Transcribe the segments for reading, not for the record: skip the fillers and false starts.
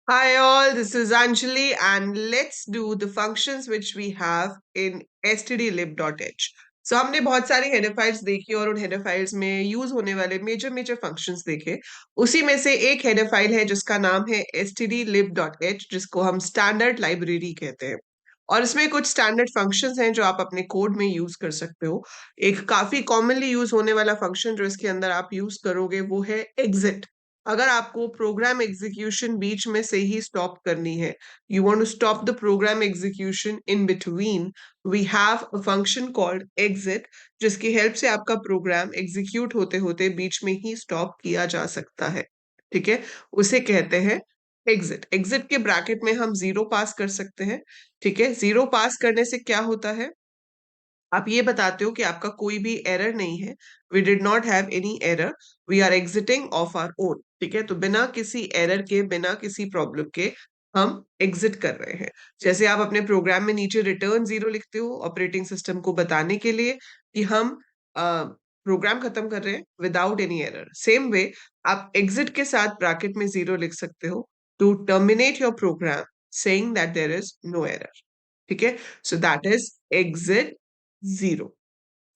Hi all, this is Anjali and let's do the functions which we have in stdlib.h. So हमने बहुत सारी header files देखी और उन हेडर फाइल्स में यूज होने वाले मेजर मेजर फंक्शंस देखे। उसी में से एक हेडर फाइल है जिसका नाम है stdlib.h, जिसको हम स्टैंडर्ड लाइब्रेरी कहते हैं। और इसमें कुछ स्टैंडर्ड फंक्शंस हैं जो आप अपने कोड में यूज कर सकते हो। एक काफी कॉमनली यूज होने वाला फंक्शन जो इसके अंदर आप यूज करोगे वो है एग्जिट। अगर आपको प्रोग्राम एग्जीक्यूशन बीच में से ही स्टॉप करनी है, you want to stop the program execution in between, we have a function called exit, जिसकी हेल्प से आपका प्रोग्राम एग्जीक्यूट होते होते बीच में ही स्टॉप किया जा सकता है। ठीक है, उसे कहते हैं एग्जिट। एग्जिट के ब्रैकेट में हम जीरो पास कर सकते हैं। ठीक है, जीरो पास करने से क्या होता है, आप ये बताते हो कि आपका कोई भी एरर नहीं है, we did not have any error, we are exiting of our own. ठीक है, तो बिना किसी एरर के, बिना किसी प्रॉब्लम के हम एग्जिट कर रहे हैं। जैसे आप अपने प्रोग्राम में नीचे रिटर्न जीरो लिखते हो ऑपरेटिंग सिस्टम को बताने के लिए कि हम प्रोग्राम खत्म कर रहे हैं without any error, same way आप एग्जिट के साथ ब्रैकेट में जीरो लिख सकते हो to terminate your program saying that there is no error. ठीक है, so that is exit zero.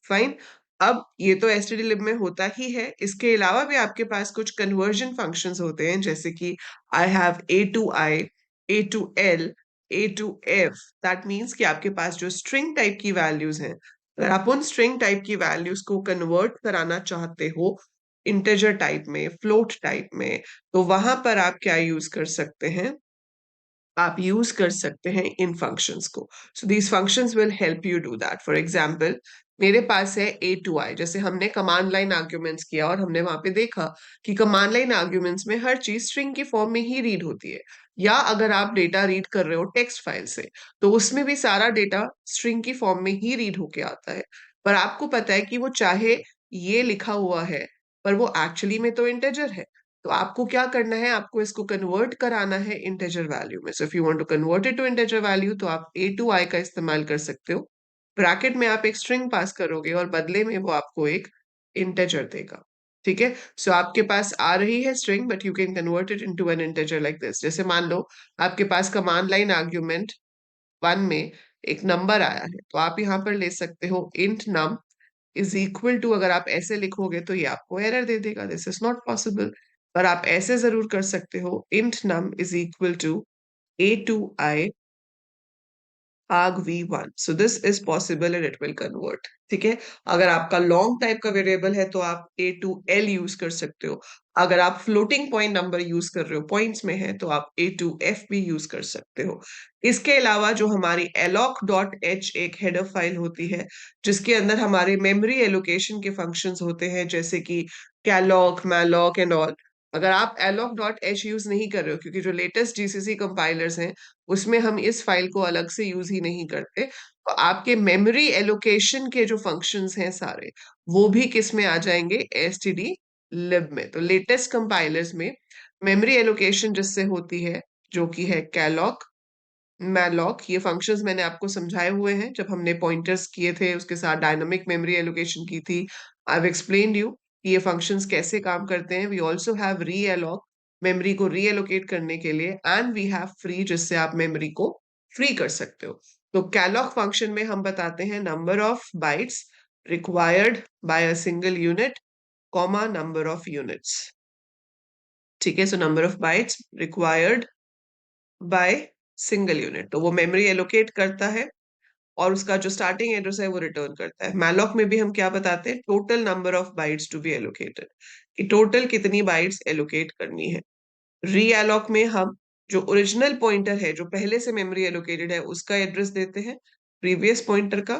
Fine. अब ये तो stdlib में होता ही है, इसके अलावा भी आपके पास कुछ कन्वर्जन फंक्शंस होते हैं, जैसे कि I have a to i, a to l, a to f। That means कि आपके पास जो स्ट्रिंग टाइप की वैल्यूज हैं, अगर आप उन स्ट्रिंग टाइप की वैल्यूज को कन्वर्ट कराना चाहते हो इंटेजर टाइप में, फ्लोट टाइप में, तो वहां पर आप क्या यूज कर सकते हैं, आप यूज कर सकते हैं इन फंक्शंस को। So these functions will help you do that. For example, मेरे पास है a टू i, जैसे हमने कमांड लाइन आर्ग्यूमेंट्स किया और हमने वहां पे देखा कि कमांड लाइन आर्ग्यूमेंट्स में हर चीज स्ट्रिंग की फॉर्म में ही रीड होती है। या अगर आप डेटा रीड कर रहे हो टेक्स्ट फाइल से, तो उसमें भी सारा डेटा स्ट्रिंग की फॉर्म में ही रीड होके आता है। पर आपको पता है कि वो चाहे ये लिखा हुआ है, पर वो एक्चुअली में तो इंटेजर है। तो आपको क्या करना है, आपको इसको कन्वर्ट कराना है इंटेजर वैल्यू में। So if you want to convert it to integer value, तो आप a टू i का इस्तेमाल कर सकते हो। ब्रैकेट में आप एक स्ट्रिंग पास करोगे और बदले में वो आपको एक इंटेजर देगा। ठीक है, सो आपके पास आ रही है string, but you can convert it into an integer like this. जैसे मान लो आपके पास कमांड लाइन आर्ग्यूमेंट 1 में एक नंबर आया है, तो आप यहाँ पर ले सकते हो int num is equal to, अगर आप ऐसे लिखोगे तो ये आपको एरर दे देगा, दिस इज नॉट पॉसिबल। पर आप ऐसे जरूर कर सकते हो, int num is equal to a to i argv1, so this is possible and it will convert। ठीक है, अगर आपका लॉन्ग टाइप का वेरिएबल है तो आप a टू l यूज कर सकते हो। अगर आप फ्लोटिंग पॉइंट नंबर यूज कर रहे हो, पॉइंट्स में है, तो आप a टू f भी यूज कर सकते हो। इसके अलावा जो हमारी alloc.h एक हेडर फाइल होती है, जिसके अंदर हमारे मेमोरी एलोकेशन के फंक्शंस होते हैं, जैसे कि कैलॉक, मैलॉक एंड ऑल। अगर आप alloc.h यूज नहीं कर रहे हो, क्योंकि जो लेटेस्ट जीसीसी कंपाइलर्स हैं उसमें हम इस फाइल को अलग से यूज ही नहीं करते, तो आपके मेमोरी एलोकेशन के जो फंक्शंस हैं सारे, वो भी किस में आ जाएंगे, एसटीडी लिब में। तो लेटेस्ट कंपाइलर्स में मेमोरी एलोकेशन जिससे होती है, जो कि है कैलॉक, मैलॉक, ये फंक्शंस मैंने आपको समझाए हुए हैं जब हमने पॉइंटर्स किए थे, उसके साथ डायनामिक मेमोरी एलोकेशन की थी। आई हैव एक्सप्लेन्ड यू कि ये फंक्शंस कैसे काम करते हैं। वी आल्सो हैव रीएलॉक, मेमोरी को रीएलोकेट करने के लिए, एंड वी हैव फ्री, जिससे आप मेमोरी को फ्री कर सकते हो। तो कैलॉक फंक्शन में हम बताते हैं number of bytes required by a single unit, comma number of units. ठीक है, so number of bytes required by single unit, तो वो मेमोरी एलोकेट करता है और उसका जो स्टार्टिंग एड्रेस है वो रिटर्न करता है। मैलॉक में भी हम क्या बताते हैं, total number of bytes to be allocated, कि टोटल कितनी बाइट्स एलोकेट करनी है। रीएलोक में हम जो ओरिजिनल पॉइंटर है, जो पहले से मेमोरी एलोकेटेड है, उसका एड्रेस देते हैं प्रीवियस पॉइंटर का,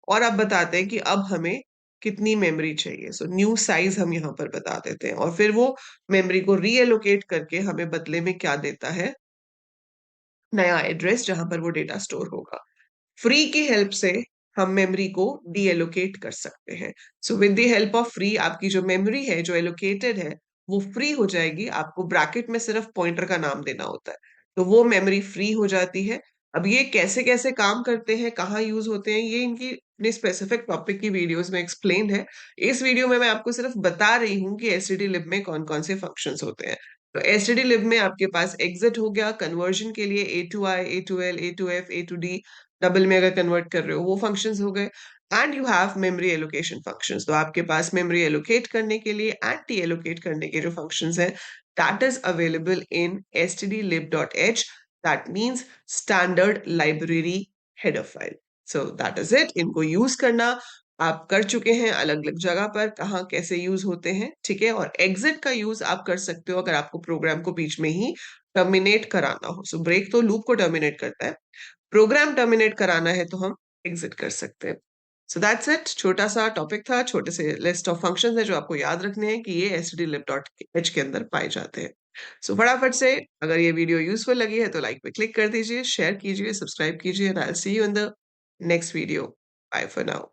और अब बताते हैं कि अब हमें कितनी मेमोरी चाहिए। सो न्यू साइज हम यहाँ पर बता देते हैं, और फिर वो मेमोरी को रीएलोकेट करके हमें बदले में क्या देता है, नया एड्रेस जहां पर वो डेटा स्टोर होगा। फ्री की हेल्प से हम मेमोरी को डी एलोकेट कर सकते हैं। So with the help of free, आपकी जो मेमोरी है जो एलोकेटेड है वो फ्री हो जाएगी। आपको ब्रैकेट में सिर्फ पॉइंटर का नाम देना होता है, तो वो मेमोरी फ्री हो जाती है। अब ये कैसे कैसे काम करते हैं, कहाँ यूज होते हैं, ये इनकी अपने स्पेसिफिक टॉपिक की वीडियोस में एक्सप्लेन है। इस वीडियो में मैं आपको सिर्फ बता रही हूँ कि एसटीडी लिब में कौन कौन से फंक्शंस होते हैं। तो एसटीडी लिब में आपके पास एग्जिट हो गया, कन्वर्जन के लिए A to I, A to L, A to F, A to D, double में अगर कन्वर्ट कर रहे हो वो फंक्शंस हो गए। And you have memory allocation functions, तो आपके पास मेमोरी एलोकेट करने के लिए एंड डी एलोकेट करने के जो फंक्शंस हैं, that is available in stdlib.h, that means standard library header file. So that is it, इनको यूज करना आप कर चुके हैं अलग-अलग जगह पर, कहाँ कैसे यूज़ होते हैं, ठीक है? और एग्ज़िट का यूज़ आप कर सकते हो अगर आपको प्रोग्राम को बीच में ही टर्मिनेट कराना हो। सो ब्रेक तो लूप को टर्मिनेट करता है, प्रोग्राम टर्मिनेट कराना है तो हम एग्ज़िट कर सकते हैं। सो दैट्स इट, छोटा-सा टॉपिक था, छोटे से लिस्ट ऑफ फंक्शंस हैं जो आपको याद रखने हैं कि ये stdlib.h के अंदर पाए जाते हैं। सो फटाफट से अगर ये वीडियो यूज़फुल लगी है तो लाइक पे क्लिक कर दीजिए, शेयर कीजिए, सब्सक्राइब कीजिए and I will see you in the next video. Bye for now.